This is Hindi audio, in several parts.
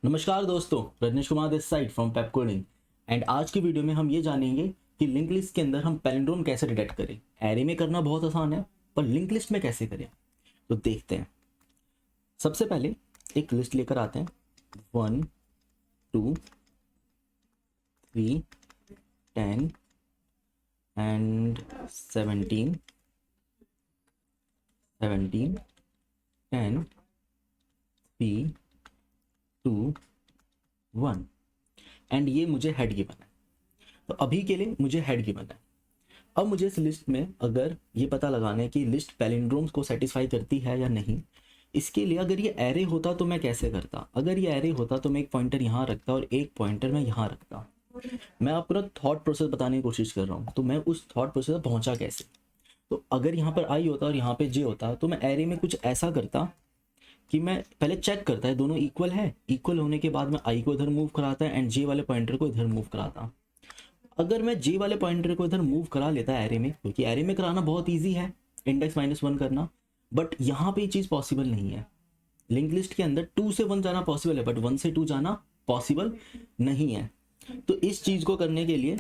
नमस्कार दोस्तों, Rajneesh Kumar this side from pep coding. And आज की वीडियो में हम ये जानेंगे कि लिंक लिस्ट के अंदर हम पैलिंड्रोम कैसे डिटेक्ट करें। एरे में करना बहुत आसान है, पर लिंक लिस्ट में कैसे करें तो देखते हैं। सबसे पहले एक लिस्ट लेकर आते हैं। 1 2 3 10 एंड 17 10 3 2 1 एंड ये मुझे हेड गिवन है। तो अभी के लिए मुझे हेड गिवन है। अब मुझे इस लिस्ट में अगर ये पता लगाना है कि लिस्ट पैलिंड्रोम्स को सेटिस्फाई करती है या नहीं। इसके लिए अगर ये एरे होता तो मैं कैसे करता। अगर ये एरे होता तो मैं एक पॉइंटर यहाँ रखता और एक पॉइंटर मैं यहाँ रखता। मैं आपको ना थॉट प्रोसेस बताने की कोशिश कर रहा हूँ, तो मैं उस थॉट प्रोसेस पर पहुंचा कैसे। तो अगर यहाँ पर आई होता और यहाँ पे जे होता तो मैं एरे में कुछ ऐसा करता कि मैं पहले चेक करता है दोनों इक्वल है। इक्वल होने के बाद मैं आई को इधर मूव कराता है एंड जे वाले पॉइंटर को इधर मूव कराता। अगर मैं जे वाले पॉइंटर को इधर मूव करा लेता एरे में, क्योंकि एरे में कराना बहुत ईजी है, इंडेक्स -1 करना। बट यहाँ पे ये चीज़ पॉसिबल नहीं है। लिंक लिस्ट के अंदर 2 से 1 जाना पॉसिबल है, बट 1 से 2 जाना पॉसिबल नहीं है। तो इस चीज़ को करने के लिए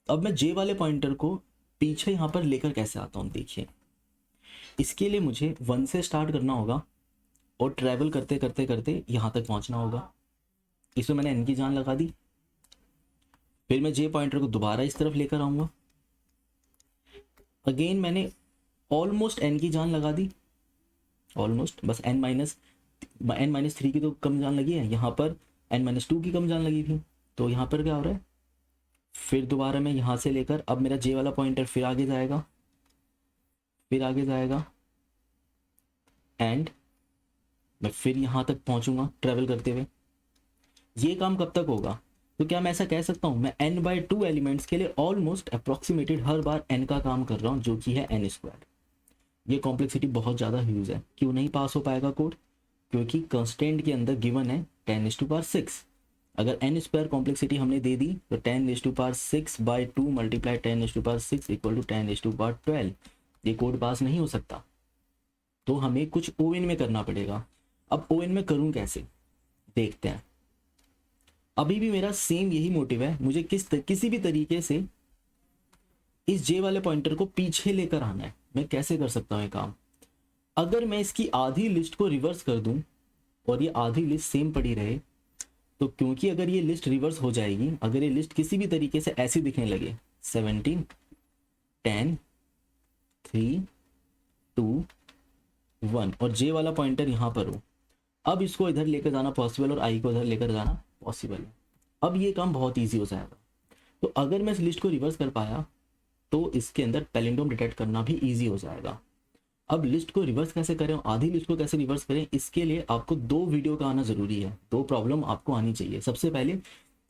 अब मैं जे वाले पॉइंटर को पीछे यहाँ पर लेकर कैसे आता हूँ, देखिए। इसके लिए मुझे 1 से स्टार्ट करना होगा और ट्रैवल करते करते करते यहाँ तक पहुँचना होगा। इसमें मैंने एन की जान लगा दी। फिर मैं जे पॉइंटर को दोबारा इस तरफ लेकर आऊँगा। अगेन मैंने ऑलमोस्ट एन की जान लगा दी, ऑलमोस्ट, बस n-3 की तो कम जान लगी है। यहाँ पर n-2 की कम जान लगी थी। तो यहाँ पर क्या हो रहा है, फिर दोबारा मैं यहाँ से लेकर अब मेरा जे वाला पॉइंटर फिर आगे जाएगा, फिर आगे जाएगा एंड मैं फिर यहाँ तक पहुँचूंगा ट्रैवल करते हुए। ये काम कब तक होगा, तो क्या मैं ऐसा कह सकता हूँ मैं n/2 एलिमेंट्स के लिए ऑलमोस्ट अप्रोक्सीमेटेड हर बार n का काम कर रहा हूँ, जो कि है n²। ये कॉम्प्लेक्सिटी बहुत ज़्यादा ह्यूज है। क्यों नहीं पास हो पाएगा कोड, क्योंकि कंस्टेंट के अंदर गिवन है 10⁻⁶। अगर n² कॉम्प्लेक्सिटी हमने दे दी तो 10⁻⁶/2 मल्टीप्लाई 10⁻⁶ इक्वल टू 10⁻12। ये कोड पास नहीं हो सकता। तो हमें कुछ ON में करना पड़ेगा। अब ON में करूँ कैसे, देखते हैं। अभी भी मेरा सेम यही मोटिव है, मुझे किसी भी तरीके से इस जे वाले पॉइंटर को पीछे लेकर आना है। मैं कैसे कर सकता हूँ ये काम। अगर मैं इसकी आधी लिस्ट को रिवर्स कर दूं और ये आधी लिस्ट सेम पड़ी रहे, तो क्योंकि अगर ये लिस्ट रिवर्स हो जाएगी, अगर ये लिस्ट किसी भी तरीके से ऐसी दिखने लगे 17 10 3 2 1 और जे वाला पॉइंटर यहाँ पर हो, अब इसको इधर लेकर जाना पॉसिबल और आई को इधर लेकर जाना पॉसिबल है। अब ये काम बहुत ईजी हो जाएगा। तो अगर मैं इस लिस्ट को रिवर्स कर पाया तो इसके अंदर पैलिंड्रोम डिटेक्ट करना भी ईजी हो जाएगा। अब लिस्ट को रिवर्स कैसे करें, आधी लिस्ट को कैसे रिवर्स करें, इसके लिए आपको 2 वीडियो का आना जरूरी है। 2 प्रॉब्लम आपको आनी चाहिए। सबसे पहले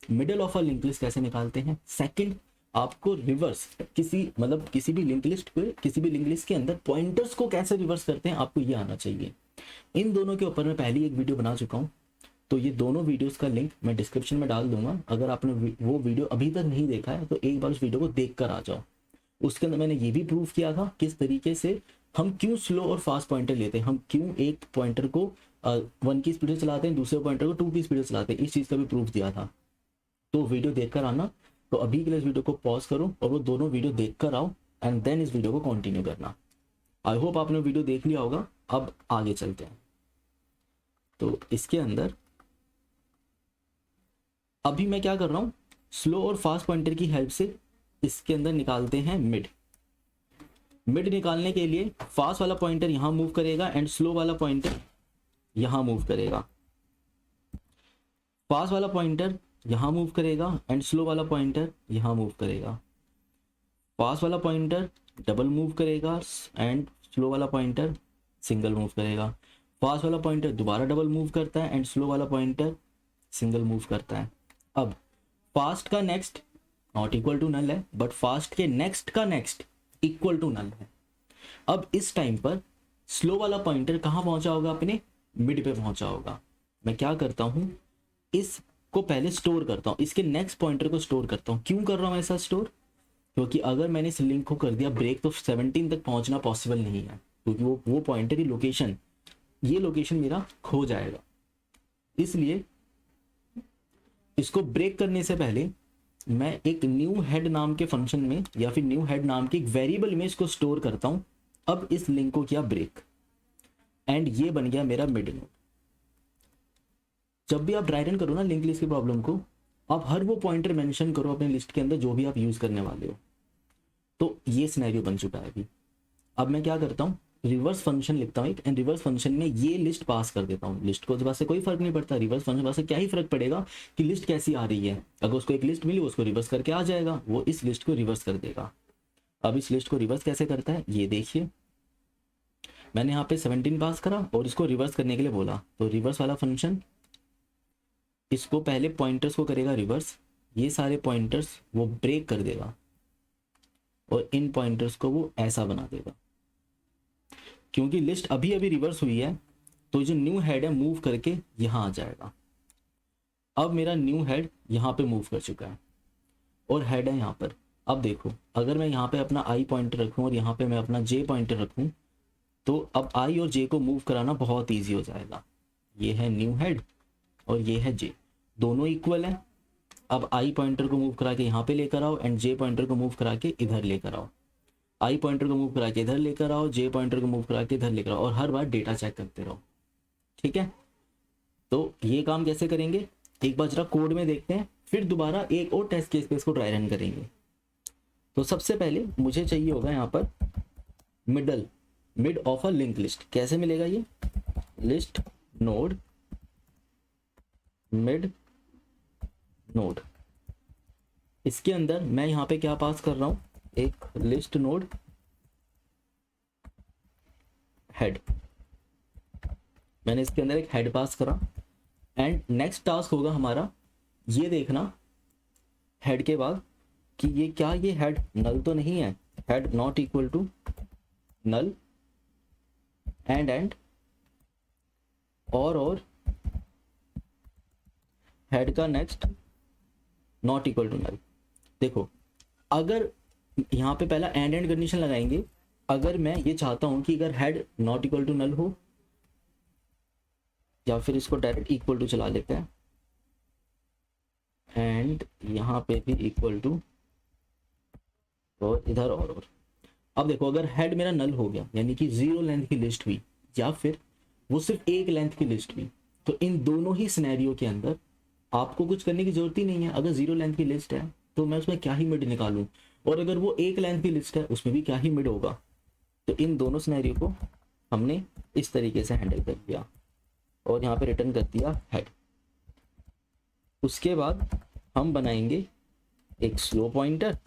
middle of a link list कैसे निकालते हैं। सेकंड, आपको रिवर्स किसी भी लिंक लिस्ट के अंदर पॉइंटर्स को कैसे रिवर्स करते हैं, आपको ये आना चाहिए। इन दोनों के ऊपर मैं पहले एक वीडियो बना चुका हूँ, तो ये दोनों वीडियोस का लिंक मैं डिस्क्रिप्शन में डाल दूंगा। अगर आपने वो वीडियो अभी तक नहीं देखा है तो एक बार उस वीडियो को देख कर आ जाओ। उसके अंदर मैंने ये भी प्रूव किया था किस तरीके से हम क्यों स्लो और फास्ट पॉइंटर लेते हैं, हम क्यों एक पॉइंटर को 1 की स्पीड से चलाते हैं, दूसरे पॉइंटर को 2 की स्पीड से चलाते हैं। इस चीज़ का भी प्रूफ दिया था। तो वीडियो देख कर आना। तो अभी के लिए इस वीडियो को पॉज करो और वो दोनों वीडियो देख कर आओ एंड देन इस वीडियो को कंटिन्यू करना। आई होप आपने वीडियो देख लिया होगा। अब आगे चलते हैं। तो इसके अंदर अभी मैं क्या कर रहा हूँ, स्लो और फास्ट पॉइंटर की हेल्प से इसके अंदर निकालते हैं मिड। मिड निकालने के लिए फास्ट वाला पॉइंटर यहां मूव करेगा एंड स्लो वाला पॉइंटर यहां मूव करेगा। फास्ट वाला पॉइंटर यहां मूव करेगा एंड स्लो वाला पॉइंटर यहां मूव करेगा। फास्ट वाला पॉइंटर डबल मूव करेगा एंड स्लो वाला पॉइंटर सिंगल मूव करेगा। फास्ट वाला पॉइंटर दोबारा डबल मूव करता है एंड स्लो वाला पॉइंटर सिंगल मूव करता है। अब फास्ट का next not equal to null है, बट फास्ट के नेक्स्ट का नेक्स्ट इक्वल टू नल है। अब इस टाइम पर स्लो वाला पॉइंटर कहां पहुंचा होगा, अपने मिड पे पहुंचा होगा। मैं क्या करता हूं, इसको पहले स्टोर करता हूं, इसके नेक्स्ट पॉइंटर को स्टोर करता हूं। क्यों कर रहा हूं ऐसा स्टोर, क्योंकि अगर मैंने इस लिंक को कर दिया ब्रेक तो 17 तक पहुंचना पॉसिबल नहीं है, क्योंकि वो पॉइंटर की लोकेशन, ये लोकेशन मेरा खो जाएगा। इसलिए इसको ब्रेक करने से पहले मैं एक न्यू हेड नाम के फंक्शन में या फिर न्यू हेड नाम के एक वेरिएबल में इसको स्टोर करता हूं। अब इस लिंक को किया ब्रेक एंड ये बन गया मेरा मिड नोड। जब भी आप ड्राई रन करो ना लिंक लिस्ट की प्रॉब्लम को, आप हर वो पॉइंटर मेंशन करो अपने लिस्ट के अंदर जो भी आप यूज करने वाले हो। तो ये सिनेरियो बन चुका है अभी। अब मैं क्या करता हूँ, रिवर्स फंक्शन लिखता हूँ एक, एंड रिवर्स फंक्शन में ये लिस्ट पास कर देता हूँ। लिस्ट को पास से कोई फर्क नहीं पड़ता, रिवर्स फंक्शन पास से क्या ही फर्क पड़ेगा कि लिस्ट कैसी आ रही है। अगर उसको एक लिस्ट मिली उसको रिवर्स करके आ जाएगा, वो इस लिस्ट को रिवर्स कर देगा। अब इस लिस्ट को रिवर्स कैसे करता है ये देखिए, मैंने यहाँ पे 17 पास करा और इसको रिवर्स करने के लिए बोला, तो रिवर्स वाला फंक्शन इसको पहले पॉइंटर्स को करेगा रिवर्स, ये सारे पॉइंटर्स वो ब्रेक कर देगा और इन पॉइंटर्स को वो ऐसा बना देगा। क्योंकि लिस्ट अभी अभी रिवर्स हुई है तो जो न्यू हेड है मूव करके यहाँ आ जाएगा। अब मेरा न्यू हेड यहाँ पे मूव कर चुका है और हेड है यहाँ पर। अब देखो, अगर मैं यहाँ पे अपना आई पॉइंटर रखूँ और यहाँ पे मैं अपना जे पॉइंटर रखूँ, तो अब आई और जे को मूव कराना बहुत ईजी हो जाएगा। ये है न्यू हेड और ये है जे, दोनों इक्वल है। अब आई पॉइंटर को मूव करा के यहाँ पे लेकर आओ एंड जे पॉइंटर को मूव करा के इधर लेकर आओ। आई पॉइंटर को मूव करा के इधर लेकर आओ, जे पॉइंटर को मूव करा के इधर लेकर आओ, और हर बार डेटा चेक करते रहो। ठीक है, तो ये काम कैसे करेंगे एक बार जरा कोड में देखते हैं, फिर दोबारा एक और टेस्ट केस पे इसको ड्राई रन करेंगे। तो सबसे पहले मुझे चाहिए होगा यहाँ पर mid of a link list. कैसे मिलेगा ये, लिस्ट नोड मिड नोड। इसके अंदर मैं यहाँ पे क्या पास कर रहा हूँ, एक लिस्ट नोड हेड। मैंने इसके अंदर एक हेड पास करा एंड नेक्स्ट टास्क होगा हमारा ये देखना हेड के बाद कि ये क्या, ये हेड नल तो नहीं है, head not equal to null and और हेड का next not equal to null. देखो, अगर यहाँ पे पहला एंड कंडीशन लगाएंगे, अगर मैं ये चाहता हूं कि अगर head not equal to null हो, या फिर इसको डायरेक्ट इक्वल टू चला लेते हैं एंड यहाँ पे भी इक्वल टू और इधर और। अब देखो, अगर हेड मेरा नल हो गया यानी कि 0 लेंथ की लिस्ट हुई या फिर वो सिर्फ एक लेंथ की लिस्ट हुई, तो इन दोनों ही सिनेरियो के अंदर आपको कुछ करने की जरूरत ही नहीं है। अगर 0 लेंथ की लिस्ट है तो मैं उसमें क्या ही मिड निकालूं, और अगर वो एक लेंथ की लिस्ट है उसमें भी क्या ही मिड होगा। तो इन दोनों सिनेरियो को हमने इस तरीके से हैंडल कर दिया और यहाँ पे रिटर्न कर दिया हेड। उसके बाद हम बनाएंगे एक स्लो पॉइंटर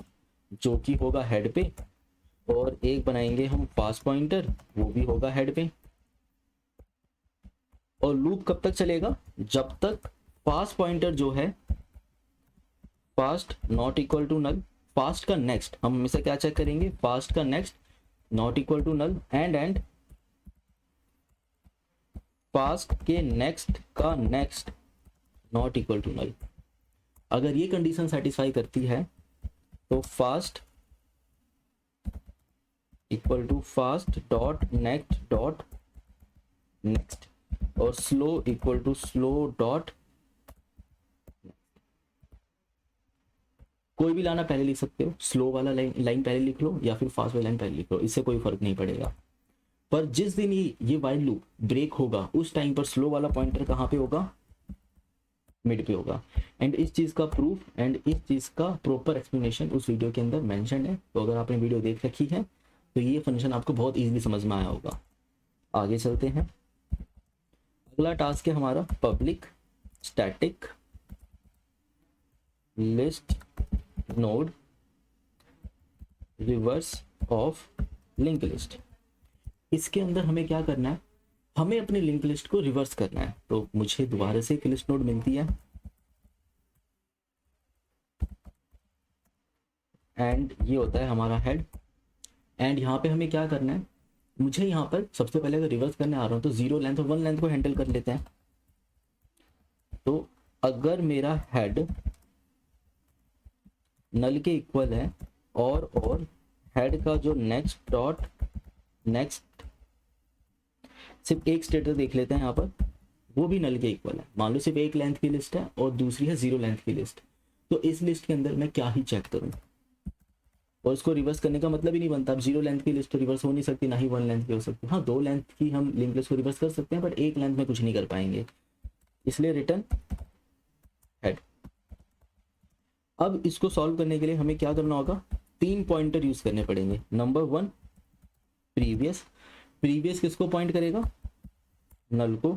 जो कि होगा हेड पे, और एक बनाएंगे हम फास्ट पॉइंटर वो भी होगा हेड पे। और लूप कब तक चलेगा, जब तक फास्ट पॉइंटर जो है fast not equal to null, fast का नेक्स्ट हम हमेशा क्या चेक करेंगे, फास्ट का next not equal to null and fast के नेक्स्ट का next not equal to null. अगर ये कंडीशन सेटिस्फाई करती है तो fast equal to fast dot next और slow equal to slow dot, कोई भी लाना पहले लिख सकते हो, स्लो वाला लाइन पहले लिख लो या फिर फास्ट वाला लाइन पहले लिख लो, इससे कोई फर्क नहीं पड़ेगा। पर जिस दिन ये वाइल लूप ब्रेक होगा उस टाइम पर स्लो वाला पॉइंटर कहाँ पे होगा, मिड पे होगा। एंड इस चीज का प्रूफ एंड इस चीज का प्रॉपर एक्सप्लेनेशन उस वीडियो के अंदर मेंशन है, तो अगर आपने वीडियो देख रखी है तो ये फंक्शन आपको बहुत इजीली समझ में आया होगा। आगे चलते हैं, अगला टास्क है हमारा public static list node reverse of link list. इसके अंदर हमें क्या करना है, हमें अपनी लिंक लिस्ट को रिवर्स करना है। तो मुझे दोबारा से एक लिस्ट नोड मिलती है एंड ये होता है हमारा हेड। एंड यहाँ पे हमें क्या करना है, मुझे यहाँ पर सबसे पहले अगर रिवर्स करने आ रहा हूँ तो 0 लेंथ और 1 लेंथ को हैंडल कर लेते हैं। तो अगर मेरा हेड नल के इक्वल है और हेड का जो नेक्स्ट डॉट नेक्स्ट, सिर्फ एक स्टेटस देख लेते हैं यहाँ पर, वो भी नल के इक्वल है। मान लो सिर्फ एक लेंथ की लिस्ट है और दूसरी है 0 लेंथ की लिस्ट, तो इस लिस्ट के अंदर मैं क्या ही चेक करूँ, और इसको रिवर्स करने का मतलब ही नहीं बनता। अब 0 लेंथ की लिस्ट तो रिवर्स हो नहीं सकती, ना ही 1 लेंथ की हो सकती। हाँ 2 लेंथ की हम लिंक लिस्ट को रिवर्स कर सकते हैं, बट 1 लेंथ में कुछ नहीं कर पाएंगे, इसलिए रिटर्न हेड। अब इसको सॉल्व करने के लिए हमें क्या करना होगा, 3 पॉइंटर यूज करने पड़ेंगे। नंबर 1 प्रीवियस, प्रीवियस किसको पॉइंट करेगा, नल को।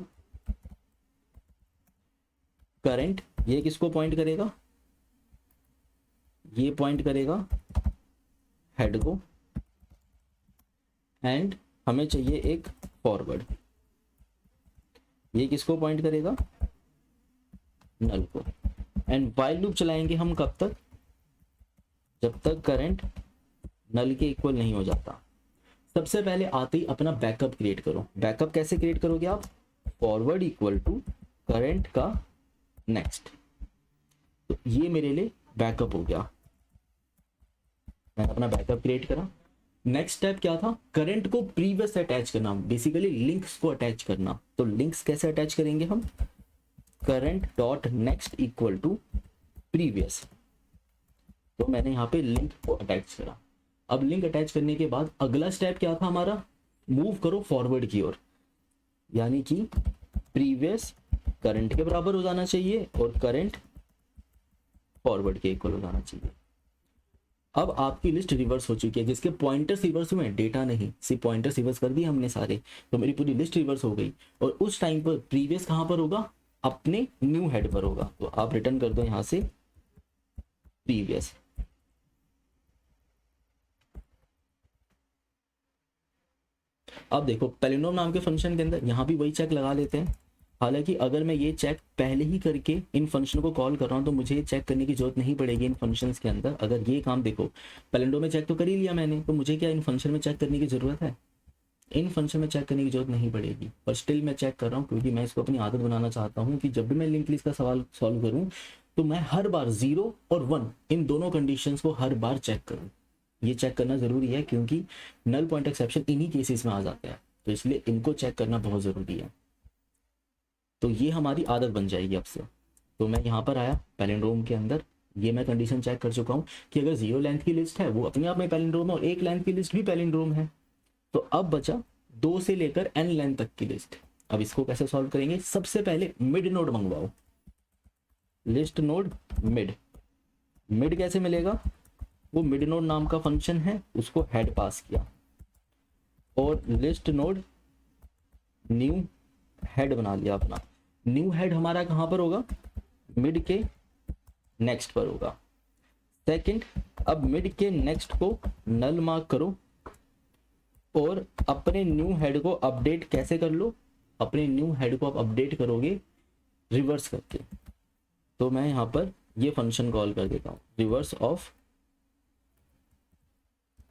करंट, ये किसको पॉइंट करेगा, ये पॉइंट करेगा हेड को। एंड हमें चाहिए एक फॉरवर्ड, ये किसको पॉइंट करेगा, नल को। एंड व्हाइल लूप चलाएंगे हम कब तक, जब तक करंट नल के इक्वल नहीं हो जाता। सबसे पहले आते ही अपना बैकअप क्रिएट करो। बैकअप कैसे क्रिएट करोगे आप, फॉरवर्ड इक्वल टू करंट का नेक्स्ट। तो ये मेरे लिए बैकअप हो गया, मैंने अपना बैकअप क्रिएट करा। नेक्स्ट स्टेप क्या था, करंट को प्रीवियस से अटैच करना, बेसिकली लिंक्स को अटैच करना। तो लिंक्स कैसे अटैच करेंगे हम, current dot next equal to previous. तो मैंने यहाँ पे लिंक को अटैच करा। अब लिंक अटैच करने के बाद अगला स्टेप क्या था हमारा, मूव करो फॉरवर्ड की ओर, यानी कि प्रीवियस करंट के बराबर हो जाना चाहिए और करंट फॉरवर्ड के इक्वल हो जाना चाहिए। अब आपकी लिस्ट रिवर्स हो चुकी है, जिसके पॉइंटर्स रिवर्स हुए, डेटा नहीं, सिर्फ पॉइंटर्स रिवर्स कर दिए हमने सारे, तो मेरी पूरी लिस्ट रिवर्स हो गई। और उस टाइम पर प्रीवियस कहां पर होगा, अपने न्यू हेड पर होगा। तो आप रिटर्न कर दो यहां से प्रीवियस। अब देखो पैलिंड्रोम नाम के फंक्शन के अंदर यहाँ भी वही चेक लगा लेते हैं। हालांकि अगर मैं ये चेक पहले ही करके इन फंक्शन को कॉल कर रहा हूँ तो मुझे चेक करने की जरूरत नहीं पड़ेगी इन फंक्शंस के अंदर। अगर ये काम देखो पैलिंड्रोम में चेक तो कर ही लिया मैंने, तो मुझे क्या इन फंक्शन में चेक करने की जरूरत है, इन फंक्शन में चेक करने की जरूरत नहीं पड़ेगी। पर स्टिल मैं चेक कर रहा हूँ क्योंकि मैं इसको अपनी आदत बनाना चाहता हूँ कि जब भी मैं लिंक लिस्ट का सवाल सॉल्व करूँ तो मैं हर बार 0 और 1 इन दोनों कंडीशंस को हर बार चेक करूँ। ये चेक करना जरूरी है क्योंकि नल पॉइंट एक्सेप्शन इन्हीं केसेस में आ जाता है, तो इसलिए इनको चेक करना बहुत जरूरी है। तो ये हमारी आदत बन जाएगी अब से। तो मैं यहाँ पर आया पैलिंड्रोम के अंदर, ये मैं कंडीशन चेक कर चुका हूँ कि अगर 0 लेंथ की लिस्ट है वो अपने आप में पैलिंड्रोम है और 1 लेंथ की लिस्ट भी पैलिंड्रोम है। तो अब बचा 2 से लेकर n लेंथ तक की लिस्ट। अब इसको कैसे सॉल्व करेंगे, सबसे पहले मिड नोड मंगवाओ, लिस्ट नोड मिड। मिड कैसे मिलेगा, वो मिड नोड नाम का फंक्शन है, उसको हेड पास किया और लिस्ट नोड न्यू हेड बना लिया अपना। न्यू हेड हमारा कहां पर होगा, मिड के नेक्स्ट पर होगा। सेकंड, अब मिड के नेक्स्ट को नल मार्क करो और अपने न्यू हेड को अपडेट कैसे कर लो, अपने न्यू हेड को आप अपडेट करोगे रिवर्स करके। तो मैं यहां पर ये फंक्शन कॉल कर देता हूं, रिवर्स ऑफ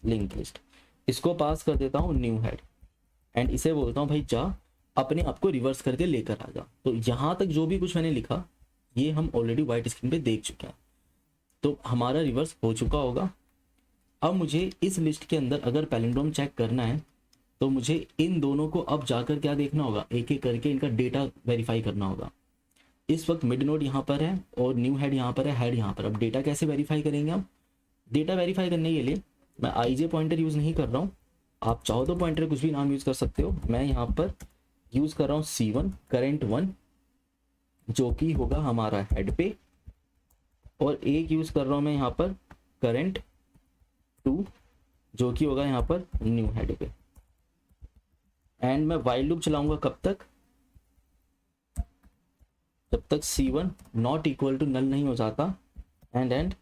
लिंक लिस्ट। इसको पास कर देता हूं न्यू हेड एंड इसे बोलता हूं भाई जा अपने आप को रिवर्स करके लेकर आ जा। तो यहां तक जो भी कुछ मैंने लिखा ये हम ऑलरेडी व्हाइट स्क्रीन पे देख चुके हैं, तो हमारा रिवर्स हो चुका होगा। अब मुझे इस लिस्ट के अंदर अगर पैलिंड्रोम चेक करना है तो मुझे इन दोनों को अब जाकर क्या देखना होगा, एक एक करके इनका डेटा वेरीफाई करना होगा। इस वक्त मिड नोड यहाँ पर है और न्यू हेड यहाँ पर है, हेड यहाँ पर। अब डेटा कैसे वेरीफाई करेंगे हम, डेटा वेरीफाई करने के लिए मैं आईजे पॉइंटर यूज नहीं कर रहा हूँ, आप चाहो तो पॉइंटर कुछ भी नाम यूज कर सकते हो। मैं यहाँ पर यूज कर रहा हूँ C1 करंट 1 जो कि होगा हमारा हेड पे, और एक यूज कर रहा हूँ मैं यहाँ पर करंट 2 जो कि होगा यहाँ पर न्यू हेड पे। एंड मैं व्हाइल लूप चलाऊंगा कब तक, जब तक C1 not equal to null नहीं हो जाता and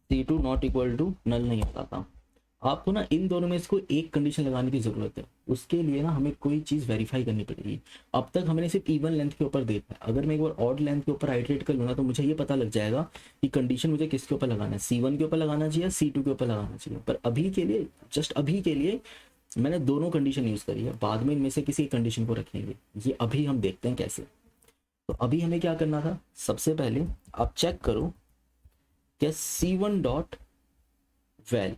C2 not equal to null नहीं हो जाता। आपको ना इन दोनों में इसको एक कंडीशन लगाने की जरूरत है, उसके लिए ना हमें कोई चीज वेरीफाई करनी पड़ेगी। अब तक हमने सिर्फ इवन लेंथ के ऊपर देखा है, अगर मैं एक बार ऑड लेंथ के ऊपर आइटरेट कर लूँ ना तो मुझे ये पता लग जाएगा कि कंडीशन मुझे किसके ऊपर लगाना है, C1 के ऊपर लगाना चाहिए, C2 के ऊपर लगाना चाहिए। पर अभी के लिए, जस्ट अभी के लिए मैंने दोनों कंडीशन यूज करी है, बाद में इनमें से किसी एक कंडीशन को रखेंगे, ये अभी हम देखते हैं कैसे। तो अभी हमें क्या करना था, सबसे पहले आप चेक करो क्या C1 डॉट वैल,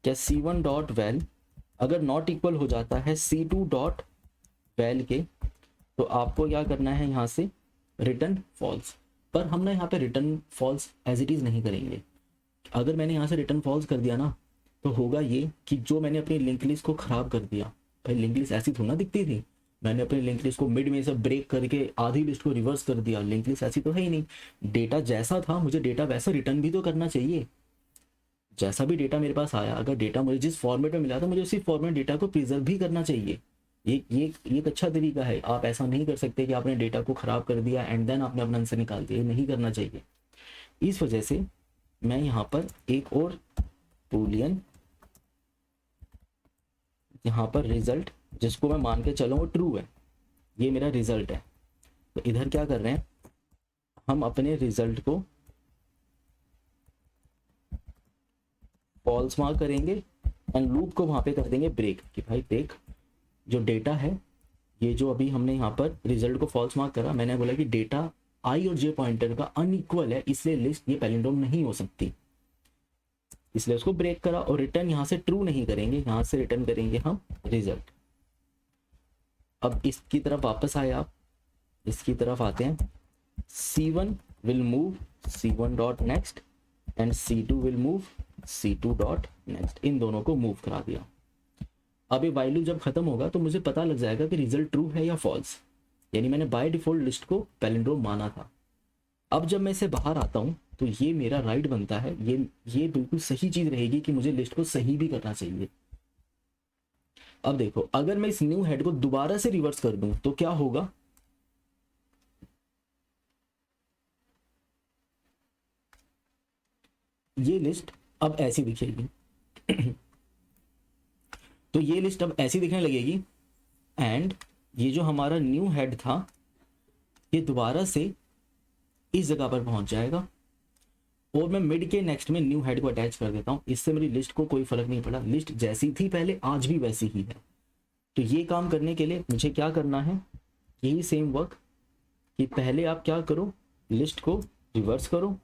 क्या C1 डॉट वैल अगर नॉट इक्वल हो जाता है C2 डॉट वैल के, तो आपको क्या करना है यहाँ से रिटर्न फॉल्स, पर हम ना यहाँ पे return false as it is नहीं करेंगे। अगर मैंने यहाँ से रिटर्न फॉल्स कर दिया ना तो होगा ये कि जो मैंने अपनी लिंक लिस्ट को ख़राब कर दिया, भाई लिंक लिस्ट ऐसी थोड़ा ना दिखती थी, मैंने अपनी लिंक लिस्ट को मिड में से ब्रेक करके आधी लिस्ट को रिवर्स कर दिया, लिंक लिस्ट ऐसी तो है ही नहीं। डेटा जैसा था मुझे डेटा वैसा रिटर्न भी तो करना चाहिए। जैसा भी डेटा मेरे पास आया, अगर डेटा मुझे जिस फॉर्मेट में मिला था मुझे उसी फॉर्मेट डेटा को प्रिजर्व भी करना चाहिए। ये एक अच्छा तरीका है। आप ऐसा नहीं कर सकते कि आपने डेटा को ख़राब कर दिया एंड देन आपने अपना आंसर निकाल दिया, ये नहीं करना चाहिए। इस वजह से मैं यहाँ पर एक और बूलियन यहाँ पर रिजल्ट, जिसको मैं मान के चलूँ वो ट्रू है, ये मेरा रिजल्ट है। तो इधर क्या कर रहे हैं, हम अपने रिजल्ट को फॉल्स मार्क करेंगे एंड लूप को वहाँ पे कर देंगे ब्रेक कि भाई देख जो डेटा है, ये जो अभी हमने यहाँ पर रिजल्ट को फॉल्स मार्क करा, मैंने बोला कि डेटा आई और जे पॉइंटर का अनइक्वल है, इसलिए लिस्ट ये पैलिंड्रोम नहीं हो सकती, इसलिए उसको ब्रेक करा। और रिटर्न यहाँ से ट्रू नहीं करेंगे, यहाँ से रिटर्न करेंगे हम रिजल्ट। अब इसकी तरफ वापस आए आप, इसकी तरफ आते हैं, C1 will move C1 dot next and C2 will move C2 dot next, इन दोनों को मूव करा दिया। अब ये वाइल लूप जब खत्म होगा तो मुझे पता लग जाएगा कि रिजल्ट ट्रू है या फॉल्स, यानी मैंने बाय डिफॉल्ट लिस्ट को पैलिंड्रोम माना था। अब जब मैं इसे बाहर आता हूँ तो ये मेरा राइट बनता है, ये बिल्कुल सही चीज रहेगी कि मुझे लिस्ट को सही भी करना चाहिए। अब देखो अगर मैं इस न्यू हेड को दोबारा से रिवर्स कर दूं तो क्या होगा, ये लिस्ट अब ऐसी दिखेगी तो ये लिस्ट अब ऐसी दिखने लगेगी एंड ये जो हमारा न्यू हेड था ये दोबारा से इस जगह पर पहुंच जाएगा और मैं मिड के नेक्स्ट में न्यू हेड को अटैच कर देता हूं। इससे मेरी लिस्ट को कोई फर्क नहीं पड़ा, लिस्ट जैसी थी पहले आज भी वैसी ही है। तो ये काम करने के लिए मुझे क्या करना है, यही सेम वर्क कि पहले आप क्या करो, लिस्ट को रिवर्स करो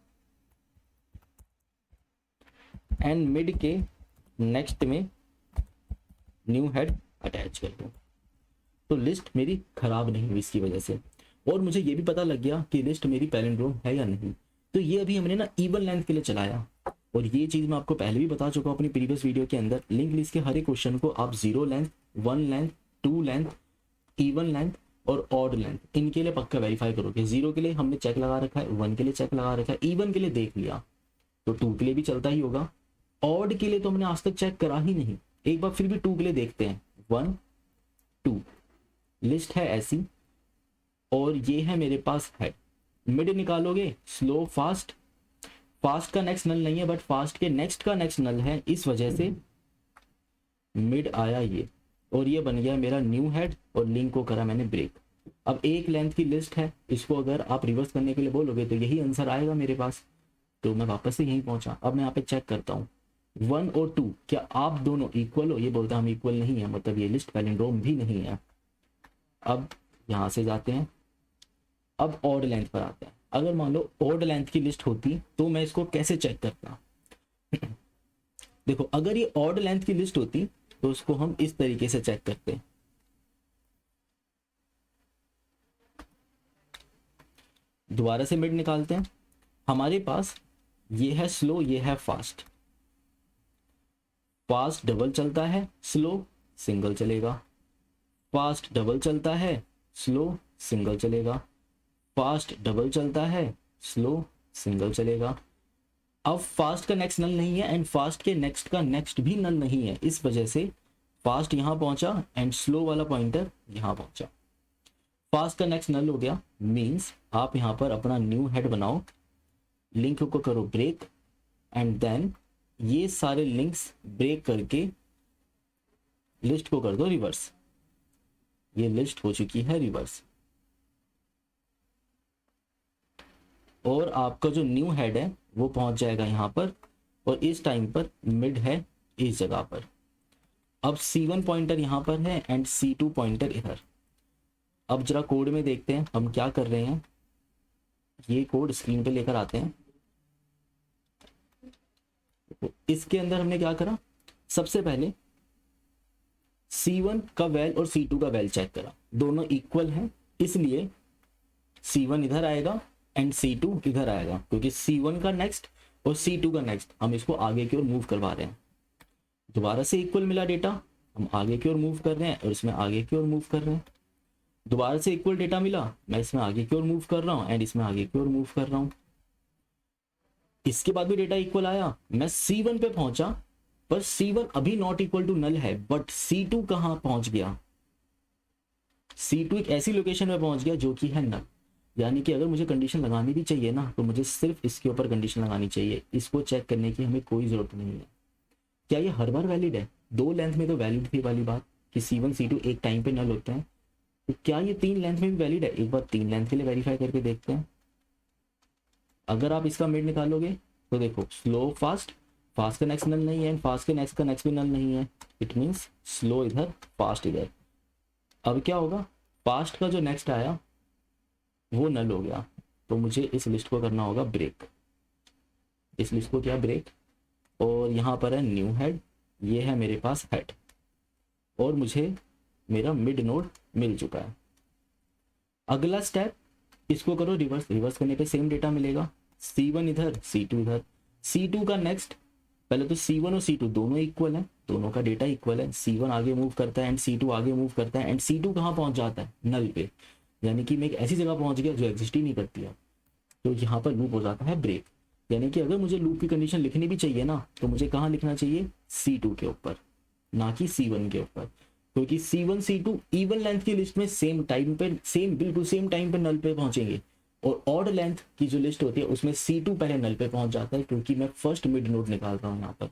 एंड मिड के नेक्स्ट में न्यू हेड अटैच कर दो। तो लिस्ट मेरी खराब नहीं हुई इसकी वजह से, और मुझे ये भी पता लग गया कि लिस्ट मेरी पैलिंड्रोम है या नहीं। तो ये अभी हमने ना इवन लेंथ के लिए चलाया, और ये चीज़ मैं आपको पहले भी बता चुका हूँ अपनी प्रीवियस वीडियो के अंदर। लिंक लिस्ट के हर एक क्वेश्चन को आप 0 length, 1 length, 2 length, even length और ऑड लेंथ, इनके लिए पक्का वेरीफाई करोगे। 0 के लिए हमने चेक लगा रखा है, 1 के लिए चेक लगा रखा है, इवन के लिए देख लिया तो 2 के लिए भी चलता ही होगा। ऑड के लिए तो हमने आज तक चेक करा ही नहीं, एक बार फिर भी 2 के लिए देखते हैं। 1 2 लिस्ट है ऐसी, और ये है मेरे पास हेड। मिड निकालोगे, स्लो फास्ट, फास्ट का नेक्स्ट नल नहीं है बट फास्ट के नेक्स्ट का नेक्स्ट नल है, इस वजह से मिड आया ये, और ये बन गया मेरा न्यू हेड और लिंक को करा मैंने ब्रेक। अब एक लेंथ की लिस्ट है, इसको अगर आप रिवर्स करने के लिए बोलोगे तो यही आंसर आएगा मेरे पास। तो मैं वापस से यहीं पहुंचा। अब मैं यहाँ पे चेक करता हूँ 1 और 2 क्या आप दोनों इक्वल हो, ये बोलता हम इक्वल नहीं है, मतलब ये लिस्ट पैलिंड्रोम भी नहीं है। अब यहाँ से जाते हैं, अब ऑड लेंथ पर आते हैं। अगर मान लो ऑड लेंथ की लिस्ट होती तो मैं इसको कैसे चेक करता देखो अगर ये ऑड लेंथ की लिस्ट होती तो उसको हम इस तरीके से चेक करते, दोबारा से मिड निकालते हैं। हमारे पास ये है स्लो, ये है फास्ट। फास्ट डबल चलता है, स्लो सिंगल चलेगा। फास्ट डबल चलता है, स्लो सिंगल चलेगा। फास्ट डबल चलता है, स्लो सिंगल चलेगा। अब फास्ट का नेक्स्ट नल नहीं है एंड फास्ट के नेक्स्ट का नेक्स्ट भी नल नहीं है, इस वजह से फास्ट यहां पहुंचा एंड स्लो वाला पॉइंटर यहां पहुंचा। फास्ट का नेक्स्ट नल हो गया, मींस आप यहां पर अपना न्यू हेड बनाओ, लिंक को करो ब्रेक एंड देन ये सारे लिंक्स ब्रेक करके लिस्ट को कर दो रिवर्स। ये लिस्ट हो चुकी है रिवर्स, और आपका जो न्यू हेड है वो पहुंच जाएगा यहाँ पर, और इस टाइम पर मिड है इस जगह पर। अब C1 पॉइंटर यहाँ पर है एंड C2 पॉइंटर इधर। अब जरा कोड में देखते हैं हम क्या कर रहे हैं, ये कोड स्क्रीन पे लेकर आते हैं। तो इसके अंदर हमने क्या करा, सबसे पहले C1 का वैल और C2 का वैल चेक करा, दोनों इक्वल हैं इसलिए C1 इधर आएगा एंड C2 इधर आएगा, क्योंकि C1 का नेक्स्ट और C2 का नेक्स्ट हम इसको आगे की ओर मूव करवा रहे हैं। दोबारा से इक्वल मिला डेटा, हम आगे की ओर मूव कर रहे हैं और इसमें आगे की ओर मूव कर रहे हैं। दोबारा से इक्वल डेटा मिला, मैं इसमें आगे की ओर मूव कर रहा हूँ एंड इसमें आगे की ओर मूव कर रहा हूँ। इसके बाद भी डेटा इक्वल आया, मैं C1 पे पहुंचा, पर C1 अभी नॉट इक्वल टू नल है, बट C2 कहाँ पहुंच गया? C2 एक ऐसी लोकेशन में पहुंच गया जो कि है नल। यानी कि अगर मुझे कंडीशन लगानी भी चाहिए ना, तो मुझे सिर्फ इसके ऊपर कंडीशन लगानी चाहिए, इसको चेक करने की हमें कोई जरूरत नहीं है। क्या ये हर बार वैलिड है? 2 लेंथ में तो वैलिड थी वाली बात कि C1 C2 एक टाइम पे नल होते हैं, तो क्या ये 3 लेंथ में भी वैलिड है? एक बार 3 लेंथ के लिए वेरीफाई करके देखते हैं। अगर आप इसका मिड निकालोगे तो देखो, स्लो फास्ट, फास्ट का नेक्स्ट नल नहीं है, फास्ट के नेक्स्ट का नेक्स्ट भी नल नहीं है, इट मीन्स स्लो इधर, फास्ट इधर। अब क्या होगा, फास्ट का जो नेक्स्ट आया वो नल हो गया, तो मुझे इस लिस्ट को करना होगा ब्रेक। इस लिस्ट को क्या ब्रेक, और यहाँ पर है न्यू हेड, ये है मेरे पास हेड, और मुझे मेरा मिड नोड मिल चुका है। अगला स्टेप, इसको करो रिवर्स, रिवर्स करने पे सेम डेटा मिलेगा, C1 इधर C2 इधर। C2 का नेक्स्ट, पहले तो C1 और C2 दोनों इक्वल है, दोनों का डेटा इक्वल है, C1 आगे मूव करता है एंड C2 आगे मूव करता है एंड C2 कहाँ पहुंच जाता है? नल पे। यानी कि मैं एक ऐसी जगह पहुंच गया जो एग्जिस्ट ही नहीं करती है, तो यहाँ पर लूप हो जाता है ब्रेक। यानी कि अगर मुझे लूप की कंडीशन लिखनी भी चाहिए ना, तो मुझे कहाँ लिखना चाहिए? C2 के ऊपर, ना कि C1 के ऊपर, क्योंकि C1 C2 इवन लेंथ की लिस्ट में सेम टाइम पे, सेम बिल्कुल सेम टाइम पे नल पे पहुंचेंगे, और ऑड लेंथ की जो लिस्ट होती है उसमें C2 पहले नल पे पहुंच जाता है, क्योंकि मैं फर्स्ट मिड नोड निकाल रहा हूँ यहाँ पर।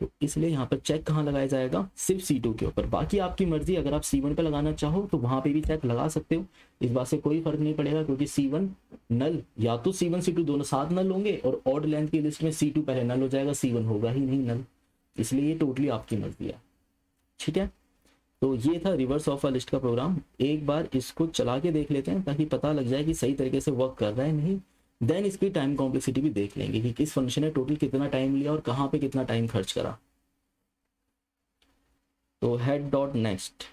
तो इसलिए यहाँ पर चेक कहाँ लगाया जाएगा? सिर्फ C2 के ऊपर। बाकी आपकी मर्जी, अगर आप C1 पे लगाना चाहो तो वहां पे भी चेक लगा सकते हो, इस बात से कोई फर्क नहीं पड़ेगा, क्योंकि C1 नल, या तो C1 C2 दोनों साथ नल होंगे, और ऑड लेंथ की लिस्ट में C2 पहले नल हो जाएगा, C1 होगा ही नहीं नल। इसलिए ये टोटली आपकी मर्जी है, ठीक है। तो ये था रिवर्स ऑफ अ लिस्ट का प्रोग्राम। एक बार इसको चला के देख लेते हैं ताकि पता लग जाए कि सही तरीके से वर्क कर रहा है नहीं। देन इसकी टाइम कॉम्प्लेक्सिटी भी देख लेंगे कि किस फंक्शन ने टोटल कितना टाइम लिया और कहाँ पे कितना टाइम खर्च करा। तो head dot next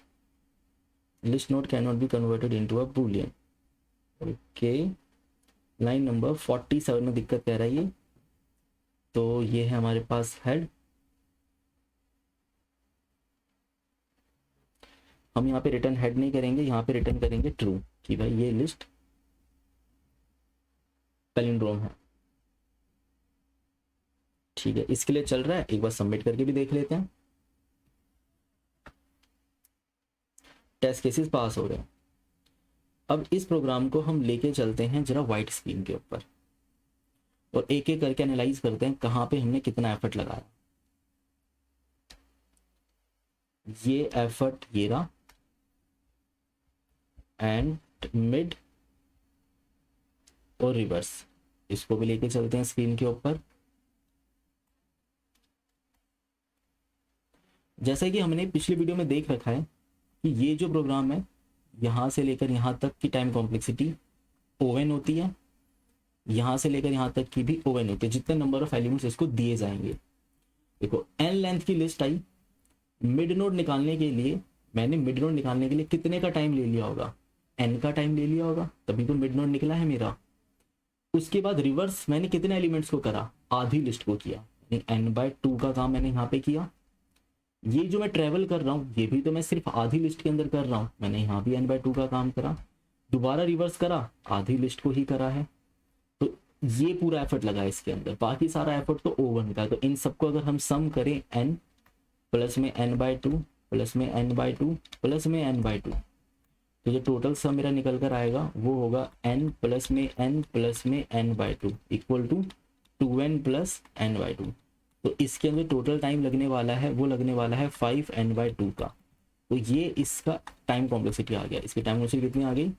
list node can not be converted into a Boolean. Okay, line number 47 में दिक्कत कह रहा है ये। तो ये है हमारे पास हेड, हम यहाँ पे रिटर्न हेड नहीं करेंगे, यहाँ पे रिटर्न करेंगे ट्रू, कि भाई ये लिस्ट पैलिंड्रोम है, ठीक है। इसके लिए चल रहा है, एक बार सबमिट करके भी देख लेते हैं। टेस्ट केसेस पास हो रहे हैं। अब इस प्रोग्राम को हम लेके चलते हैं जरा व्हाइट स्क्रीन के ऊपर, और एक एक करके एनालाइज करते हैं कहाँ पे हमने कितना एफर्ट लगाया। ये एफर्ट ये रहा, एंड मिड और रिवर्स, इसको भी लेके चलते हैं स्क्रीन के ऊपर। जैसा कि हमने पिछली वीडियो में देख रखा है कि ये जो प्रोग्राम है, यहाँ से लेकर यहाँ तक की टाइम कॉम्प्लेक्सिटी ओवन होती है, यहाँ से लेकर यहाँ तक की भी ओवन होती है, जितने नंबर ऑफ एलिमेंट्स इसको दिए जाएंगे। देखो n लेंथ की लिस्ट आई, मिड नोड निकालने के लिए मैंने मिड नोड निकालने के लिए कितने का टाइम ले लिया होगा? n का टाइम ले लिया होगा, तभी तो मिड नोड निकला है मेरा। उसके बाद रिवर्स मैंने कितने एलिमेंट्स को करा? आधी लिस्ट को किया, यानी n/2 का काम मैंने यहाँ पे किया। ये जो मैं ट्रेवल कर रहा हूँ, ये भी तो मैं सिर्फ आधी लिस्ट के अंदर कर रहा हूँ, मैंने यहाँ भी n/2 का काम करा। दोबारा रिवर्स करा, आधी लिस्ट को ही करा है, तो ये पूरा एफर्ट लगा है इसके अंदर, बाकी सारा एफर्ट तो ओवन का है। तो इन सबको अगर हम सम करें, n प्लस में n/2 प्लस में n/2 प्लस में n/2, तो जो टोटल सम मेरा निकल कर आएगा वो होगा n प्लस में n प्लस में n/2 equal to 2n plus n/2। तो इसके अंदर टोटल टाइम लगने वाला है, वो लगने वाला है 5n/2 का। तो ये इसका टाइम कॉम्प्लेक्सिटी आ गया। इसकी टाइम कॉम्प्लेक्सिटी कितनी आ गई?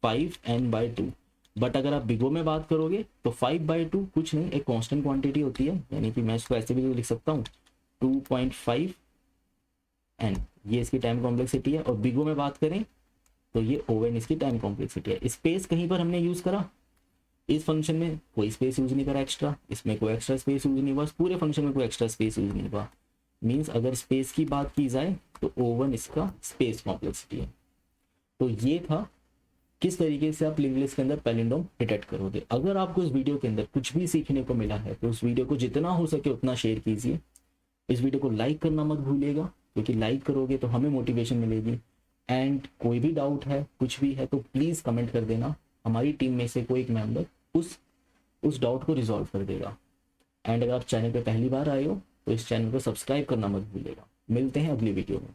5n/2। बट अगर आप बिगो में बात करोगे तो 5/2 कुछ नहीं, एक कांस्टेंट क्वांटिटी होती है, यानी कि मैं इसको ऐसे भी लिख सकता हूँ 2.5n, ये इसकी टाइम कॉम्प्लेक्सिटी है। और बिगो में बात करें तो ये ओवन इसकी टाइम कॉम्प्लेक्सिटी है। स्पेस कहीं पर हमने यूज करा? इस फंक्शन में कोई स्पेस यूज नहीं करा एक्स्ट्रा, इसमें कोई एक्स्ट्रा स्पेस यूज नहीं हुआ, पूरे फंक्शन में कोई एक्स्ट्रा स्पेस यूज नहीं हुआ। मीन्स अगर स्पेस की बात की जाए तो ओवन इसका स्पेस कॉम्प्लेक्सिटी है। तो ये था किस तरीके से आप लिंक लिस्ट के अंदर पैलिंड्रोम डिटेक्ट करोगे। अगर आपको इस वीडियो के अंदर कुछ भी सीखने को मिला है तो उस वीडियो को जितना हो सके उतना शेयर कीजिए। इस वीडियो को लाइक करना मत भूलिएगा, क्योंकि लाइक करोगे तो हमें मोटिवेशन मिलेगी। एंड कोई भी डाउट है, कुछ भी है, तो प्लीज़ कमेंट कर देना, हमारी टीम में से कोई एक मेंबर उस डाउट को रिजॉल्व कर देगा। एंड अगर आप चैनल पे पहली बार आए हो तो इस चैनल को सब्सक्राइब करना मत भूलिएगा। मिलते हैं अगली वीडियो में।